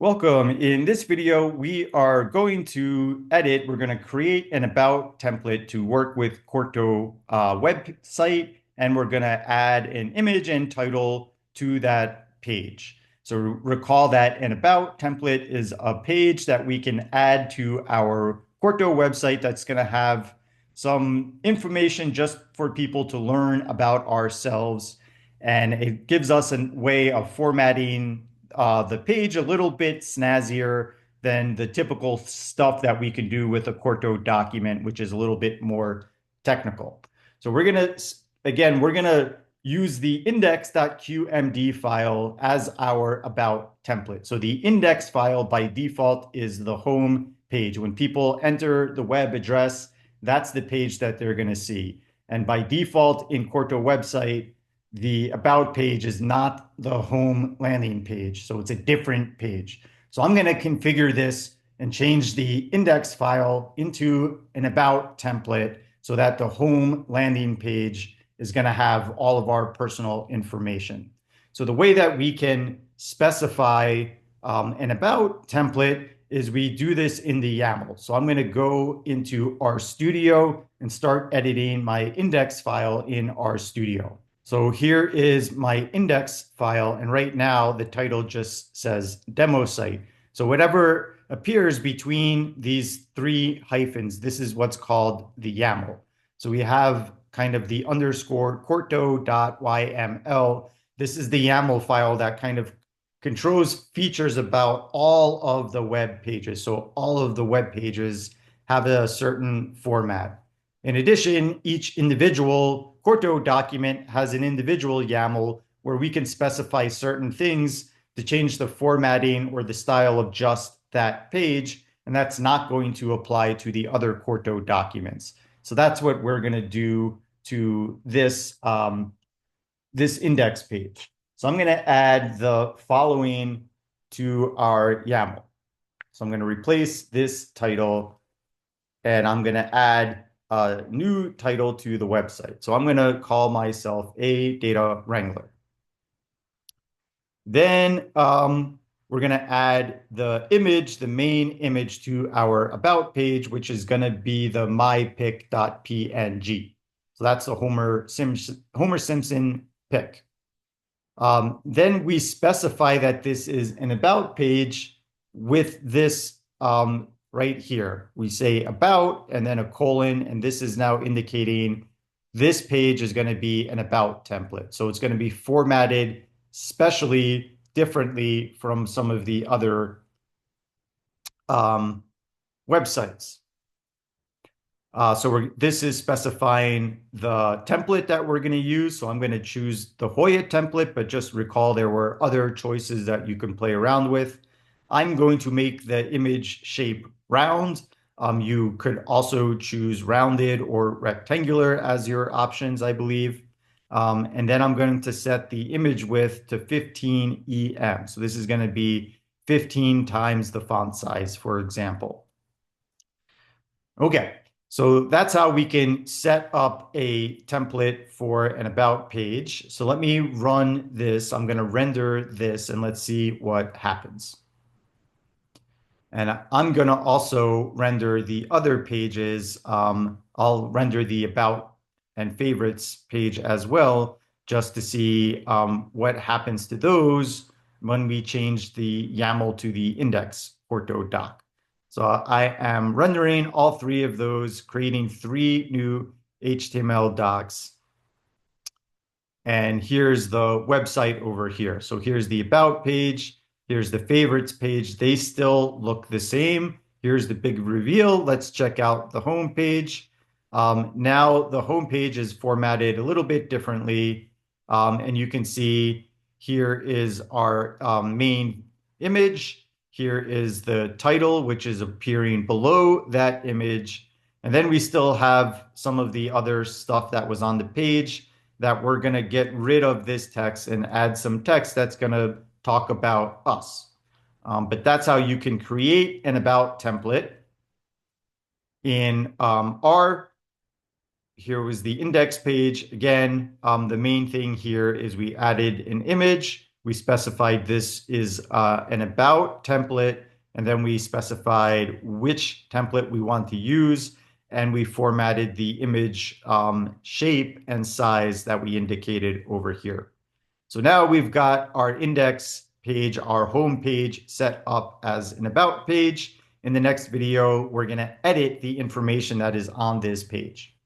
Welcome. In this video, we are going to we're going to create an about template to work with Quarto website, and we're going to add an image and title to that page. So recall that an about template is a page that we can add to our Quarto website that's going to have some information just for people to learn about ourselves. And it gives us a way of formatting the page a little bit snazzier than the typical stuff that we can do with a Quarto document, which is a little bit more technical. So we're gonna use the index.qmd file as our about template. So the index file by default is the home page. When people enter the web address, that's the page that they're gonna see. And by default in Quarto website, the about page is not the home landing page. So it's a different page. So I'm going to configure this and change the index file into an about template so that the home landing page is going to have all of our personal information. So the way that we can specify an about template is we do this in the YAML. So I'm going to go into RStudio and start editing my index file in RStudio. So here is my index file, and right now the title just says demo site. So whatever appears between these three hyphens, this is what's called the YAML. So we have kind of the underscore quarto.yml. This is the YAML file that kind of controls features about all of the web pages. So all of the web pages have a certain format. In addition, each individual Quarto document has an individual YAML where we can specify certain things to change the formatting or the style of just that page, and that's not going to apply to the other Quarto documents. So that's what we're going to do to this index page. So I'm going to add the following to our YAML. So I'm going to replace this title, and I'm going to add a new title to the website. So I'm going to call myself a data wrangler. Then we're going to add the image, the main image to our about page, which is going to be the mypic.png. So that's the Homer Simpson pic. Then we specify that this is an about page with this right here. We say about and then a colon, and this is now indicating this page is going to be an about template. So it's going to be formatted specially differently from some of the other websites. This is specifying the template that we're going to use. So I'm going to choose the Hoya template, but just recall there were other choices that you can play around with. I'm going to make the image shape round. You could also choose rounded or rectangular as your options, I believe. And then I'm going to set the image width to 15 EM. So this is going to be 15 times the font size, for example. Okay, so that's how we can set up a template for an about page. So let me run this. I'm going to render this and let's see what happens. And I'm going to also render the other pages. I'll render the about and favorites page as well, just to see what happens to those when we change the YAML to the index Quarto doc. So I am rendering all three of those, creating three new HTML docs. And here's the website over here. So here's the about page. Here's the favorites page. They still look the same. Here's the big reveal. Let's check out the home page. Now the home page is formatted a little bit differently. And you can see here is our main image. Here is the title, which is appearing below that image. And then we still have some of the other stuff that was on the page that we're going to get rid of this text and add some text that's going to talk about us. But that's how you can create an about template. In R, here was the index page. Again, the main thing here is we added an image. We specified this is an about template, and then we specified which template we want to use, and we formatted the image shape and size that we indicated over here. So now we've got our index page, our home page set up as an about page. In the next video, we're going to edit the information that is on this page.